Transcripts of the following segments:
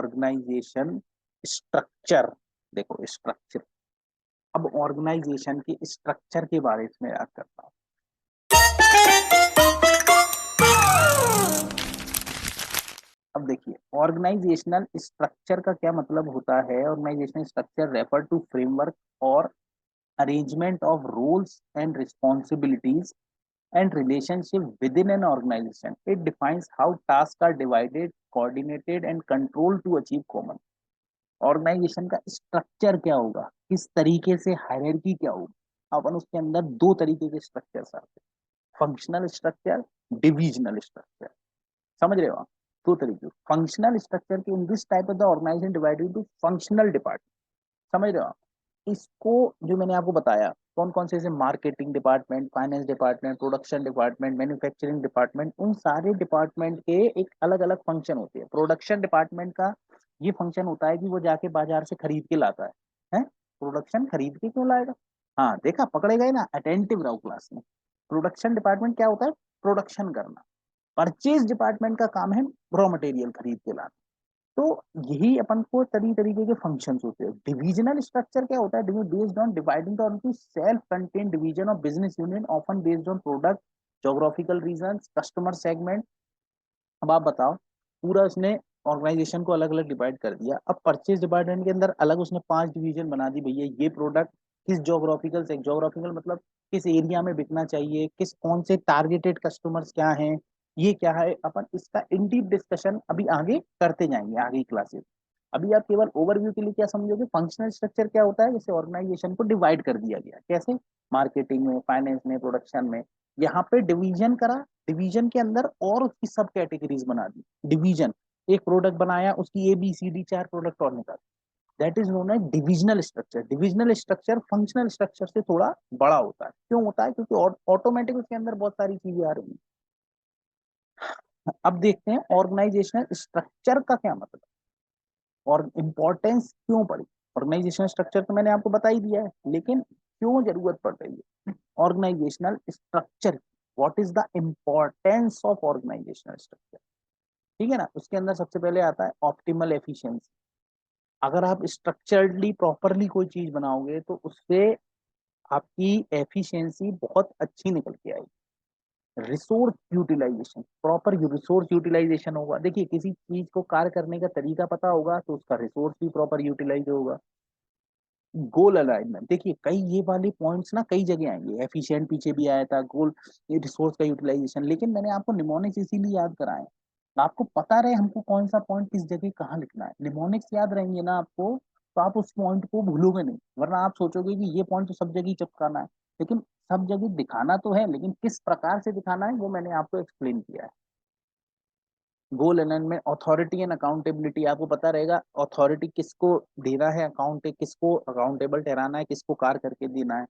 Organisation structure. देखो structure, अब organisation के स्ट्रक्चर के बारे में याद करता हूँ। अब देखिए ऑर्गेनाइजेशनल स्ट्रक्चर का क्या मतलब होता है। Organisational structure refer to framework और arrangement of roles and responsibilities and relationship within an organization. It defines how tasks are divided, coordinated and controlled to achieve common. Organisation का स्ट्रक्चर क्या होगा, किस तरीके से हायरार्की क्या होगा। अपन उसके अंदर दो तरीके के स्ट्रक्चर्स आते हैं, फंक्शनल स्ट्रक्चर, डिविजनल स्ट्रक्चर। समझ रहे हो आप, दो तरीके। फंक्शनल स्ट्रक्चर के in this type of the organisation divided into functional department. समझ रहे हो आप। इसको जो मैंने आपको बताया कौन कौन से, marketing department, finance department, production department, manufacturing department, उन सारे डिपार्टमेंट के एक अलग अलग फंक्शन होते हैं। प्रोडक्शन डिपार्टमेंट का ये फंक्शन होता है कि वो जाके बाजार से खरीद के लाता है? प्रोडक्शन खरीद के क्यों लाएगा? हाँ देखा, पकड़े गए ना, अटेंटिव रहो क्लास में। प्रोडक्शन डिपार्टमेंट क्या होता है? प्रोडक्शन करना। परचेज डिपार्टमेंट का काम है रॉ मटेरियल खरीद के लाना। तो यही अपन को तरीके के फंक्शंस होते हैं। डिविजनल स्ट्रक्चर क्या होता है? Based on dividing the self contained division of business union, often based on product, geographical region, customer segment. अब आप बताओ, पूरा उसने ऑर्गेनाइजेशन को अलग अलग डिवाइड कर दिया। अब परचेज डिपार्टमेंट के अंदर अलग उसने 5 डिवीजन बना दी। भैया ये प्रोडक्ट किस ज्योग्राफिकल से, ज्योग्राफिकल मतलब किस एरिया में बिकना चाहिए, किस कौन से टारगेटेड कस्टमर्स क्या हैं, ये क्या है। अपन इसका इन डीप डिस्कशन अभी आगे करते जाएंगे, आगे क्लासेस। अभी आप केवल ओवरव्यू के लिए क्या समझोगे, फंक्शनल स्ट्रक्चर क्या होता है, जैसे ऑर्गेनाइजेशन को डिवाइड कर दिया गया। कैसे? मार्केटिंग में, फाइनेंस में, प्रोडक्शन में। यहाँ पे डिवीजन करा, डिवीजन के अंदर और उसकी सब कैटेगरीज बना दी। डिवीजन, एक प्रोडक्ट बनाया, उसकी ABCD 4 प्रोडक्ट और निकाल। That is known as divisional structure. Divisional structure functional structure से थोड़ा बड़ा होता है। क्यों होता है? क्योंकि ऑटोमेटिक उसके अंदर बहुत सारी चीजें आ रही हैं। अब देखते हैं ऑर्गेनाइजेशनल स्ट्रक्चर का क्या मतलब और इम्पोर्टेंस क्यों पड़ी। ऑर्गेनाइजेशनल स्ट्रक्चर तो मैंने आपको बता ही दिया है, लेकिन क्यों जरूरत पड़ रही है organisational structure, what is the importance of organisational structure. ठीक है ना। उसके अंदर सबसे पहले आता है ऑप्टिमल एफिशिएंसी। अगर आप स्ट्रक्चरली प्रॉपरली कोई चीज बनाओगे तो उससे आपकी एफिशिएंसी बहुत अच्छी निकल के आएगी। Resource utilisation, proper resource utilisation होगा। देखिए किसी चीज को कार्य करने का तरीका पता होगा तो उसका रिसोर्स भी प्रॉपर यूटिलाइज होगा। गोल अलाइनमेंट, देखिए कई ये वाले पॉइंट्स ना कई जगह आएंगे। एफिशिएंट पीछे भी आया था, गोल, ये रिसोर्स का यूटिलाइजेशन। लेकिन मैंने आपको निमोनिक्स इसीलिए याद कराए, आपको पता रहे हमको कौन सा पॉइंट किस जगह कहाँ लिखना है। निमोनिक्स याद रहेंगे ना आपको, तो आप उस पॉइंट को भूलोगे नहीं। वरना आप सोचोगे कि ये पॉइंट तो सब जगह चिपकाना है, लेकिन सब जगह दिखाना तो है, लेकिन किस प्रकार से दिखाना है वो मैंने आपको एक्सप्लेन किया है। गोल अलाइनमेंट, अथॉरिटी एंड अकाउंटेबिलिटी, आपको पता रहेगा अथॉरिटी किसको देना है, अकाउंट किसको अकाउंटेबल ठहराना है, किसको कार्य करके देना है।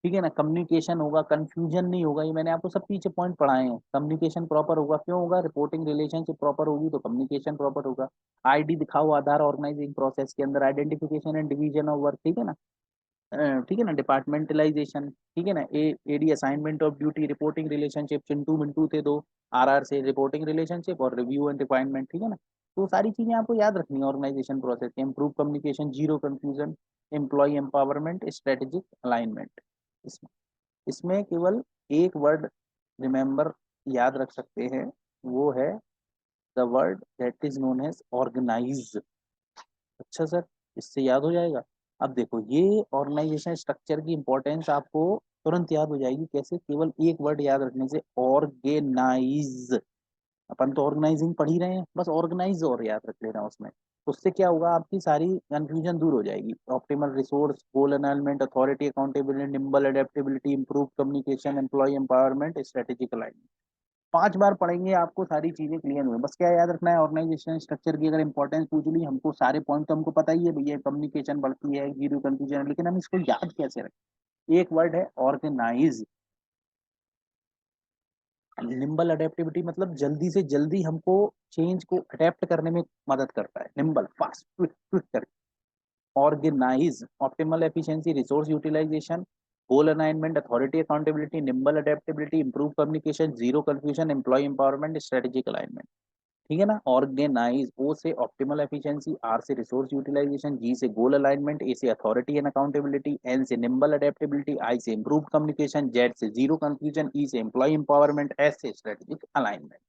ठीक है ना। कम्युनिकेशन होगा, कंफ्यूजन नहीं होगा। ये मैंने आपको सब पीछे पॉइंट पढ़ाए हैं। कम्युनिकेशन प्रॉपर होगा, क्यों होगा? रिपोर्टिंग रिलेशनशिप प्रॉपर होगी तो कम्युनिकेशन प्रॉपर होगा। ID दिखाओ, आधार ऑर्गेनाइजिंग प्रोसेस के अंदर, identification and division of work. ठीक है ना। ठीक है ना। डिपार्टमेंटलाइजेशन, ठीक है ना। AD assignment of duty, reporting relationship, Chintu Mintu थे दो। RR से रिपोर्टिंग रिलेशनशिप और रिव्यू एंड रिफाइनमेंट। ठीक है ना। तो सारी चीजें आपको याद रखनी है ऑर्गेनाइजेशन प्रोसेस के। Improve communication, zero confusion, employ empowerment, strategic alignment. इसमें इसमें केवल एक वर्ड रिमेंबर याद रख सकते हैं, वो है the word that is known as organise. अच्छा सर, इससे याद हो जाएगा। अब देखो ये ऑर्गेनाइजेशन स्ट्रक्चर की इंपॉर्टेंस आपको तुरंत याद हो जाएगी। कैसे? केवल एक वर्ड याद रखने से, ऑर्गेनाइज। अपन तो ऑर्गेनाइजिंग पढ़ ही रहे हैं, बस ऑर्गेनाइज और याद रख लेना उसमें। उससे क्या होगा, आपकी सारी कंफ्यूजन दूर हो जाएगी। Optimal resource, goal alignment, authority accountability, nimble adaptability, improve communication, employ empowerment, strategic alignment. 5 बार पढ़ेंगे आपको सारी चीजें क्लियर हुई। बस क्या याद रखना है, ऑर्गेनाइजेशन स्ट्रक्चर की अगर इंपॉर्टेंस पूछ ली हमको, सारे पॉइंट तो हमको पता ही है भैया, कम्युनिकेशन बढ़ती है, जीरो कंफ्यूजन है, लेकिन हम इसको याद कैसे रखें? एक वर्ड है ऑर्गेनाइज। निम्बल अडेप्टिविटी मतलब जल्दी से जल्दी हमको चेंज को अडेप्ट करने में मदद करता है। निम्बल, फास्ट, क्विक, क्विक करके। Organise, optimal efficiency, resource utilisation, goal alignment, authority accountability, nimble adaptability, improve communication, zero confusion, employ empowerment, strategic alignment. ठीक है ना। ऑर्गेनाइज, ओ से ऑप्टिमल एफिशिएंसी, आर से रिसोर्स यूटिलाइजेशन, जी से goal alignment, A से authority and accountability, N से nimble adaptability, I से improve communication, Z से जीरो कंफ्यूजन, ई से एम्प्लॉय एम्पावरमेंट, एस से स्ट्रेटेजिक अलाइनमेंट।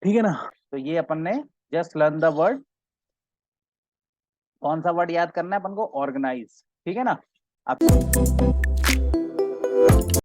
ठीक है ना। तो ये अपन ने जस्ट लर्न द वर्ड, कौन सा वर्ड याद करना है अपन को, ऑर्गेनाइज। ठीक है ना। अब